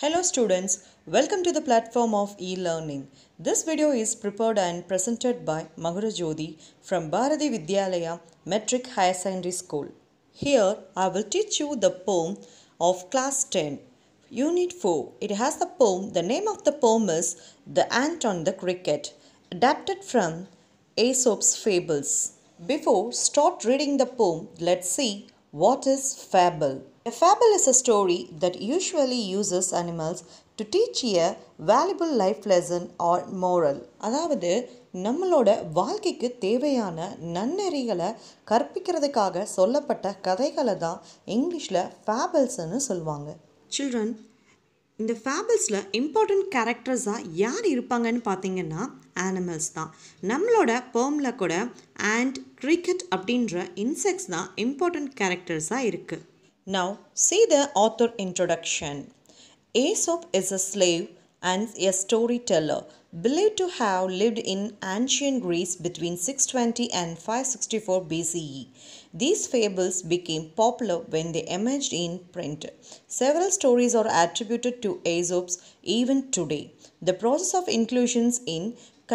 Hello students, welcome to the platform of e-learning. This video is prepared and presented by Magura Jyoti from Bharati Vidyalaya Metric Higher Secondary School. Here I will teach you the poem of class 10, Unit 4. It has the poem, the name of the poem is The Ant on the Cricket, adapted from Aesop's Fables. Before start reading the poem, let's see what is fable. A fable is a story that usually uses animals to teach a valuable life lesson or moral. அதாவது நம்மளோட வாழ்க்கைக்கு தேவையான நன்னெறிகளை கற்பிக்கிறதுக்காக சொல்லப்பட்ட கதைகளை தான் இங்கிலீஷில் ஃபேபிள்ஸ்னு சொல்லுவாங்க. Children, இந்த ஃபேபிள்ஸில் இம்பார்ட்டண்ட் கேரக்டர்ஸாக யார் இருப்பாங்கன்னு பார்த்தீங்கன்னா அனிமல்ஸ் தான். நம்மளோட போமில் கூட அண்ட் கிரிக்கெட் அப்படின்ற இன்செக்ட்ஸ் தான் இம்பார்ட்டண்ட் கேரக்டர்ஸாக இருக்குது. Now see the author introduction. Aesop is a slave and a storyteller believed to have lived in ancient Greece between 620 and 564 BCE. These fables became popular when they emerged in print. Several stories are attributed to Aesop even today. The process of inclusions in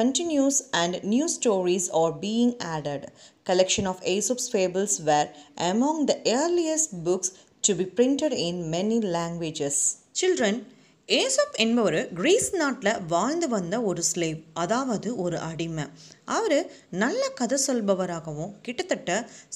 continues and new stories are being added. Collection of Aesop's fables were among the earliest books to be printed in many languages. Children, ஏசப் என்பவர் Greece நாட்டில் வாழ்ந்து வந்த ஒரு slave, அதாவது ஒரு அடிமை. அவர் நல்ல கதை சொல்பவராகவும் கிட்டத்தட்ட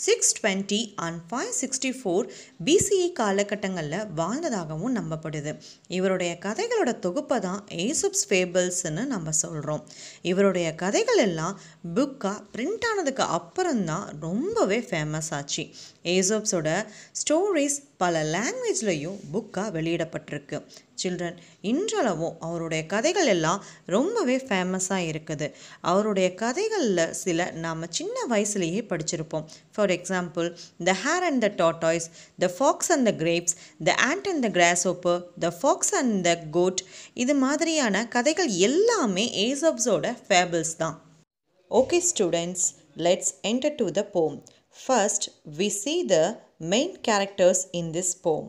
620 and 564 BCE காலகட்டங்களில் வாழ்ந்ததாகவும் நம்பப்படுது. இவருடைய கதைகளோட தொகுப்பை தான் ஏசப்ஸ் ஃபேபிள்ஸ்ன்னு நம்ம சொல்கிறோம். இவருடைய கதைகள் எல்லாம் புக்காக பிரிண்ட் ஆனதுக்கு அப்புறம்தான் ரொம்பவே ஃபேமஸ் ஆச்சு. ஏசப்ஸோட ஸ்டோரிஸ் பல லாங்குவேஜ்லேயும் புக்காக வெளியிடப்பட்டிருக்கு. சில்ட்ரன், இன்றளவும் அவருடைய கதைகள் எல்லாம் ரொம்பவே ஃபேமஸாக இருக்குது. அவருடைய கதைகளில் சில நாம் சின்ன வயசுலேயே படிச்சிருப்போம். For example, the hare and the tortoise, the fox and the grapes, the ant and the grasshopper, the fox and the goat. இது மாதிரியான கதைகள் எல்லாமே ஏசப்ஸோட ஃபேபிள்ஸ் தான். Okay students, let's enter to the poem. First, we see the main characters in this poem.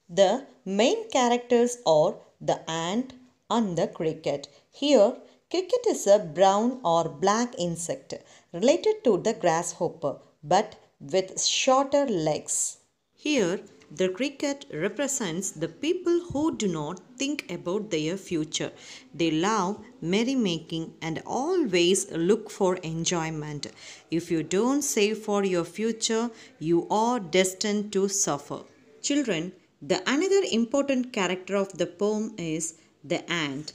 The main characters are the ant and the cricket. Here, cricket is a brown or black insect related to the grasshopper but with shorter legs. Here, the cricket represents the people who do not think about their future. They love merrymaking and always look for enjoyment. If you don't save for your future, you are destined to suffer. Children, the another important character of the poem is the ant.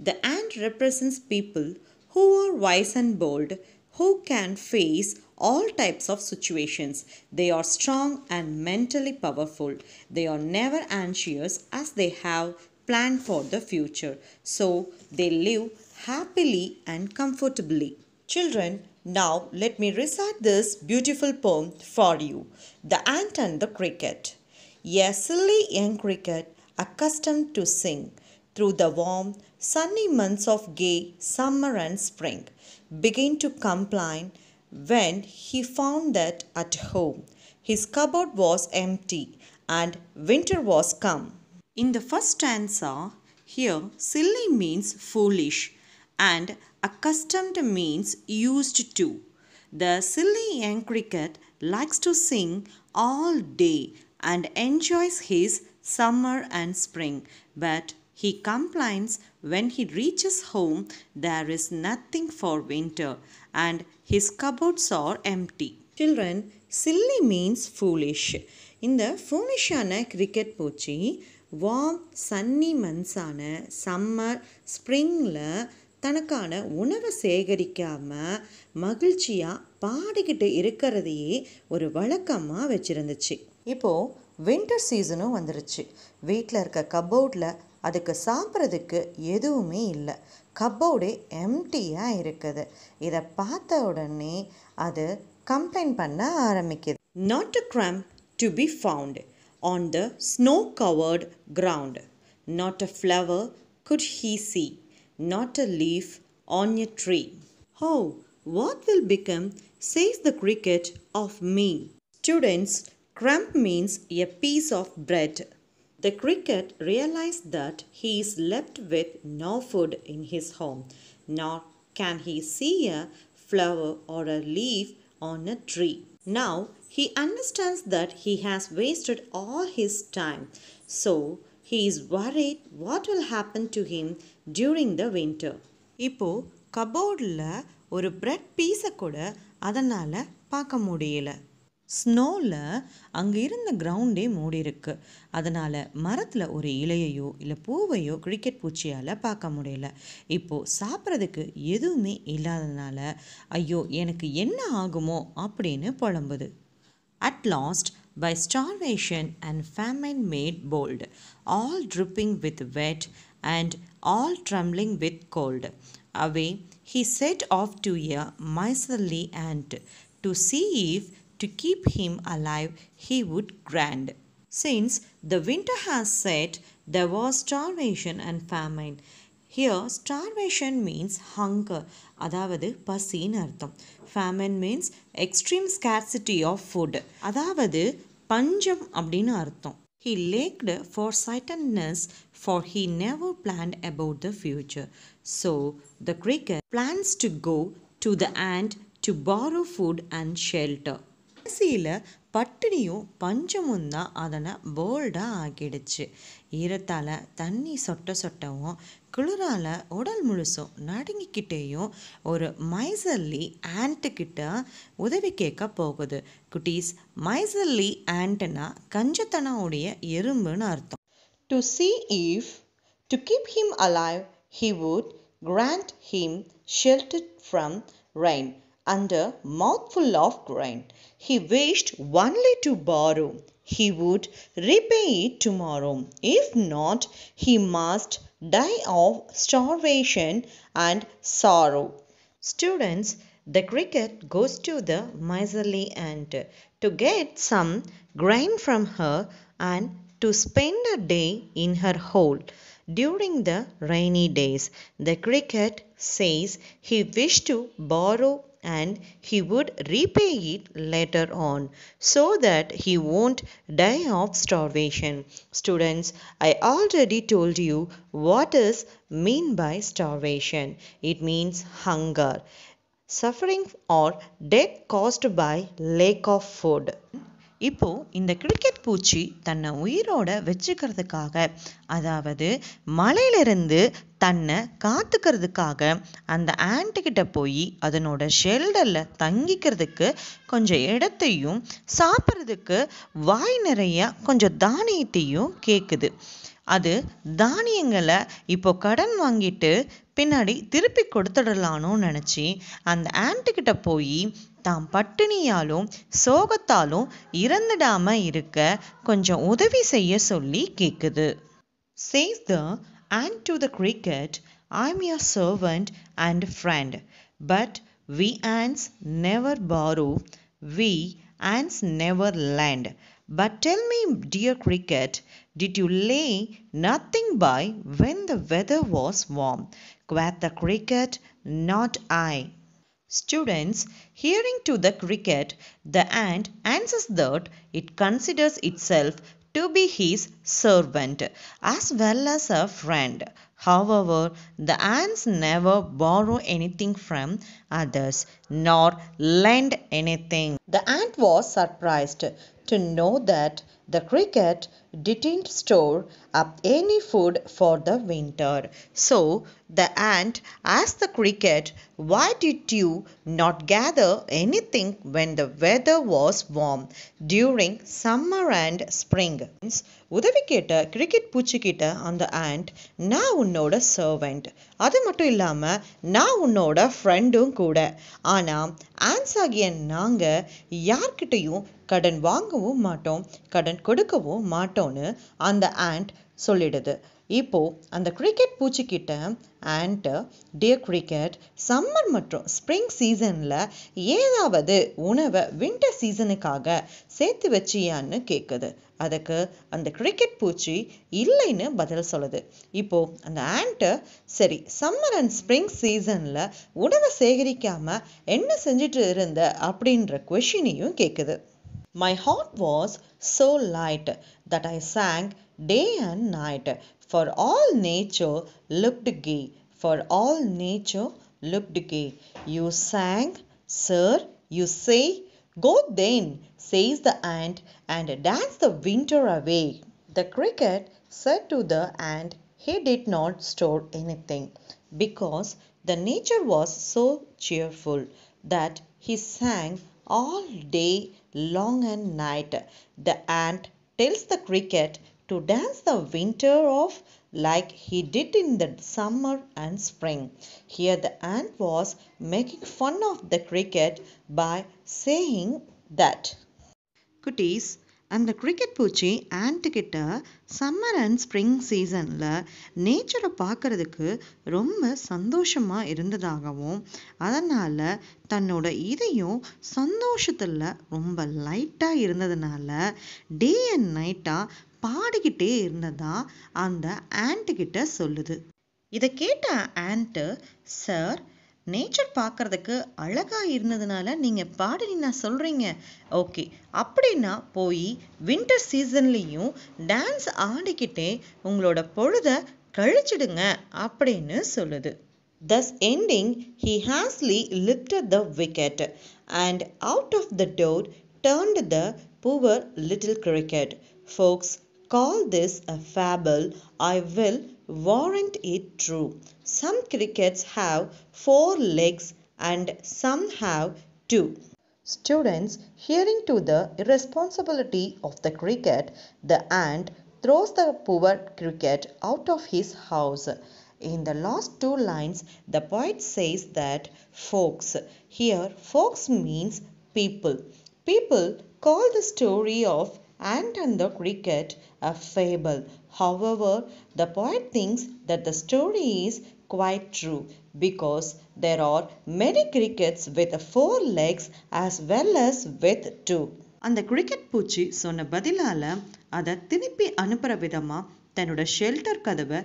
The ant represents people who are wise and bold, who can face all types of situations. They are strong and mentally powerful. They are never anxious as they have planned for the future. So they live happily and comfortably. Children, now let me recite this beautiful poem for you. The Ant and the Cricket. A silly young cricket, accustomed to sing through the warm, sunny months of gay summer and spring, began to complain when he found that at home his cupboard was empty and winter was come. In the first stanza, here silly means foolish and accustomed means used to. The silly young cricket likes to sing all day and enjoys his summer and spring, but he complains when he reaches home there is nothing for winter and his cupboards are empty. Children, silly means foolish. இந்த ஃபூலிஷான cricket பூச்சி warm Sunny மந்த்ஸான summer ஸ்ப்ரிங்கில் தனக்கான உணவை சேகரிக்காமல் மகிழ்ச்சியாக பாடிக்கிட்டு இருக்கிறதையே ஒரு வழக்கமாக வச்சுருந்துச்சு. இப்போது winter சீசனும் வந்துருச்சு. வீட்டில் இருக்க கப்போர்டில் அதுக்கு சாப்பிட்றதுக்கு எதுவுமே இல்லை. கப்போர்டே எம்டியாக இருக்குது. இதை பார்த்த உடனே அது கம்ப்ளைண்ட் பண்ண ஆரம்பிக்குது. Not a crumb to be found on the snow-covered ground. Not a flower could he see. Not a leaf on a tree. Oh, what will become, says the cricket, of me? Students, crumb means a piece of bread. The cricket realized that he is left with no food in his home, nor can he see a flower or a leaf on a tree. Now he understands that he has wasted all his time, so he is worried what will happen to him during the winter. இப்போ கபோர்டில் ஒரு bread பீஸை கூட அதனால் பார்க்க முடியல. ஸ்னோவில் அங்கே இருந்த கிரவுண்டே மூடி இருக்கு. அதனால் மரத்தில் ஒரு இலையையோ இல்லை பூவையோ கிரிக்கெட் பூச்சியால் பார்க்க முடியல. இப்போது சாப்பிட்றதுக்கு எதுவுமே இல்லாததுனால ஐயோ எனக்கு என்ன ஆகுமோ அப்படின்னு புலம்புது. At last, by starvation and famine made bold, all dripping with wet and all trembling with cold, away he set off to a miserly ant, to see if to keep him alive he would grant. Since the winter has set, there was starvation and famine. Here starvation means hunger, அதாவது பசின்னு அர்த்தம். Famine means extreme scarcity of food, அதாவது பஞ்சம் அப்படின்னு அர்த்தம். He lacked foresightedness, for he never planned about the future. So the cricket plans to go to the ant to borrow food and shelter. கடைசியில் பட்டினியும் பஞ்சமும் தான் அதனை போல்டாக ஆக்கிடுச்சு. ஈரத்தால் தண்ணி சொட்ட சொட்டவும் குளிரால் உடல் முழுசும் நடுங்கிக்கிட்டேயும் ஒரு மைசர்லி ஆண்ட்டுக்கிட்ட உதவி கேட்க போகுது. குட்டீஸ், மைசர்லி ஆண்ட்னா கஞ்சத்தனவுடைய எறும்புன்னு அர்த்தம். To see if to keep him alive he would grant him shelter from rain under mouthful of grain. He wished only to borrow, he would repay it tomorrow. If not, he must die of starvation and sorrow. Students, the cricket goes to the miserly ant to get some grain from her and to spend a day in her hole. During the rainy days, the cricket says he wished to borrow and he would repay it later on, so that he won't die of starvation. Students, I already told you what is mean by starvation. It means hunger, suffering or death caused by lack of food. இப்போது இந்த cricket பூச்சி தன்னை உயிரோட வச்சுக்கிறதுக்காக, அதாவது மழையிலிருந்து தன்னை காத்துக்கிறதுக்காக அந்த ஆண்ட்டுக்கிட்ட போய் அதனோட ஷெல்டரில் தங்கிக்கிறதுக்கு கொஞ்சம் இடத்தையும் சாப்பிட்றதுக்கு வாய் நிறைய கொஞ்சம் தானியத்தையும் கேட்குது. அது தானியங்களை இப்போ கடன் வாங்கிட்டு பின்னாடி திருப்பி கொடுத்துடலான்னு நினச்சி அந்த ஆண்ட்டுக்கிட்ட போய் தாம் பட்டினியாலும் சோகத்தாலும் இறந்துடாமல் இருக்க கொஞ்சம் உதவி செய்ய சொல்லி கேட்குது. Says the ant to the cricket, I'm your servant and friend, but we ants never borrow, we ants never lend. But tell me, dear cricket, did you lay nothing by when the weather was warm? Quoth the cricket, not I. Students, hearing to the cricket, the ant answers that it considers itself to be his servant as well as a friend. However, the ants never borrow anything from others nor lend anything. The ant was surprised to know that the cricket didn't store up any food for the winter. So the ant asked the cricket, why did you not gather anything when the weather was warm during summer and spring? உதவி கேட்ட cricket பூச்சிக்கிட்ட அந்த and, நான் உன்னோட servant, அது மட்டும் இல்லாமல் நான் உன்னோட ஃப்ரெண்டும் கூட. ஆனால் ஆண்ட்ஸ் ஆகிய நாங்கள் யார்கிட்டையும் கடன் வாங்கவும் மாட்டோம், கடன் கொடுக்கவும் மாட்டோன்னு அந்த ஆண்ட் சொல்லிடுது. இப்போது அந்த கிரிக்கெட் பூச்சிக்கிட்ட ஆண்ட்டு, டியர் கிரிக்கெட், சம்மர் மற்றும் ஸ்ப்ரிங் சீசனில் ஏதாவது உணவை வின்டர் சீசனுக்காக சேர்த்து வச்சியான்னு கேட்குது. அதுக்கு அந்த கிரிக்கெட் பூச்சி இல்லைன்னு பதில் சொல்லுது. இப்போது அந்த ஆண்ட்டு, சரி சம்மர் அண்ட் ஸ்ப்ரிங் சீசனில் உணவை சேகரிக்காமல் என்ன செஞ்சுட்டு இருந்த அப்படின்ற கொஷினையும் கேட்குது. My heart was so light that I sang day and night, for all nature looked gay, for all nature looked gay. You sang, sir, you say, go then, says the ant, and dance the winter away. The cricket said to the ant he did not store anything, because the nature was so cheerful that he sang all day long and night. The ant tells the cricket to dance the winter off like he did in the summer and spring. Here the ant was making fun of the cricket by saying that குட்டீஸ், அந்த cricket பூச்சி ஆண்ட்டுக்கிட்ட summer and spring சீசனில் நேச்சரை பார்க்குறதுக்கு ரொம்ப சந்தோஷமாக இருந்ததாகவும் அதனால் தன்னோட இதையும் சந்தோஷத்தில் ரொம்ப லைட்டாக இருந்ததுனால டே அண்ட் நைட்டாக பாடிக்கிட்டே இருந்ததா அந்த ஆண்ட்டுக்கிட்ட சொல்லுது. இதை கேட்ட ஆண்ட்டு, சார், நேச்சர் பார்க்குறதுக்கு அழகாக இருந்ததுனால நீங்கள் பாடினா சொல்கிறீங்க. ஓகே, அப்படின்னா போய் வின்டர் சீசன்லேயும் டான்ஸ் ஆடிக்கிட்டே உங்களோட பொழுதை கழிச்சிடுங்க அப்படின்னு சொல்லுது. Thus ending, he hastily lifted the wicket, and out of the door turned the poor little cricket. Folks call this a fable. I will warrant it true. Some crickets have 4 legs and some have 2. Students, hearing to the irresponsibility of the cricket, the ant throws the poor cricket out of his house. In the last 2 lines, the poet says that folks. Here, folks means people. People call the story of ant and the cricket a fable. However, the poet thinks that the story is quite true because there are many crickets with 4 legs as well as with 2. அந்த cricket பூச்சி சொன்ன பதிலால் அதை திருப்பி அனுப்புகிற விதமாக தன்னோட shelter கதவை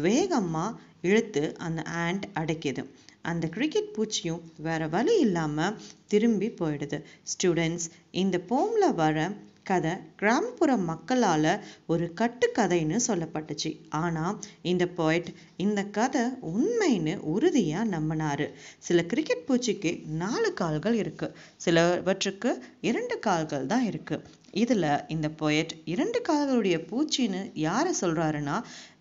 வேகமாக இழுத்து அந்த ஆண்ட் அடைக்கிது. அந்த கிரிக்கெட் பூச்சியும் வேற வழி இல்லாமல் திரும்பி போயிடுது. ஸ்டூடெண்ட்ஸ், இந்த போமில் வர கதை கிராமப்புற மக்களால் ஒரு கட்டுக்கதைன்னு சொல்லப்பட்டுச்சு. ஆனால் இந்த போய்ட் இந்த கதை உண்மைன்னு உறுதியாக நம்பினார். சில கிரிக்கெட் பூச்சிக்கு 4 கால்கள் இருக்குது, சிலவற்றுக்கு 2 கால்கள் தான் இருக்குது. இதில் இந்த போயட் 2 கால்களுடைய பூச்சின்னு யாரை சொல்கிறாருன்னா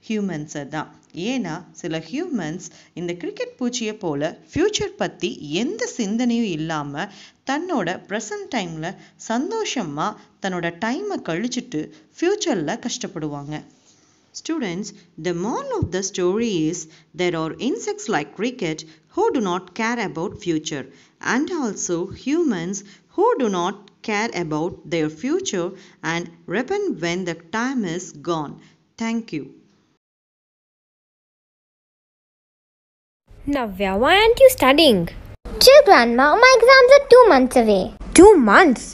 ஹியூமன்ஸை தான். ஏன்னா சில ஹியூமன்ஸ் இந்த கிரிக்கெட் பூச்சியை போல் ஃப்யூச்சர் பற்றி எந்த சிந்தனையும் இல்லாமல் தன்னோட ப்ரெசன்ட் டைமில் சந்தோஷமாக தன்னோட டைமை கழிச்சிட்டு ஃப்யூச்சரில் கஷ்டப்படுவாங்க. Students, the moral of the story is there are insects like cricket who do not care about future, and also humans who do not care about their future and repent when the time is gone. Thank you. Navya, why aren't you studying? Chill, Grandma. My exams are 2 months away. 2 months?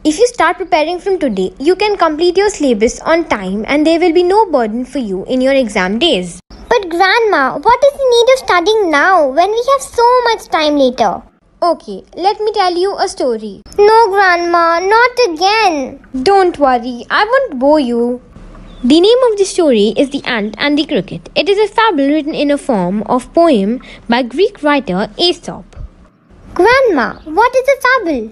If you start preparing from today, you can complete your syllabus on time and there will be no burden for you in your exam days. But Grandma, what is the need of studying now when we have so much time later? Okay, let me tell you a story. No, Grandma, not again. Don't worry, I won't bore you. The name of the story is The Ant and the Cricket. It is a fable written in a form of poem by Greek writer Aesop. Grandma, what is a fable?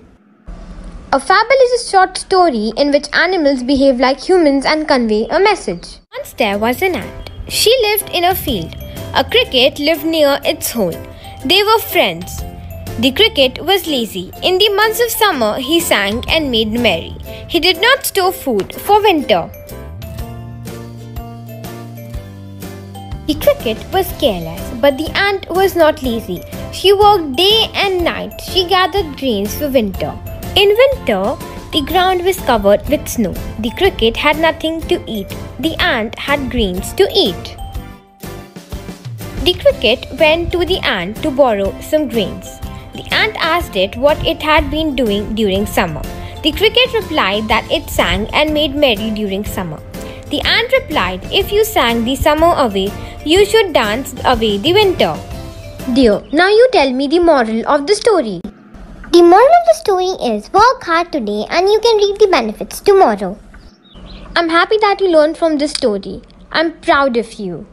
A fable is a short story in which animals behave like humans and convey a message. Once there was an ant. She lived in a field. A cricket lived near its hole. They were friends. The cricket was lazy. In the months of summer, he sang and made merry. He did not store food for winter. The cricket was careless, but the ant was not lazy. She worked day and night. She gathered grains for winter. In winter, the ground was covered with snow. The cricket had nothing to eat. The ant had grains to eat. The cricket went to the ant to borrow some grains. The ant asked it what it had been doing during summer. The cricket replied that it sang and made merry during summer. The ant replied, if you sang the summer away, you should dance away the winter. Dear, now you tell me the moral of the story. The moral of the story is work hard today and you can reap the benefits tomorrow. I'm happy that you learned from this story. I'm proud of you.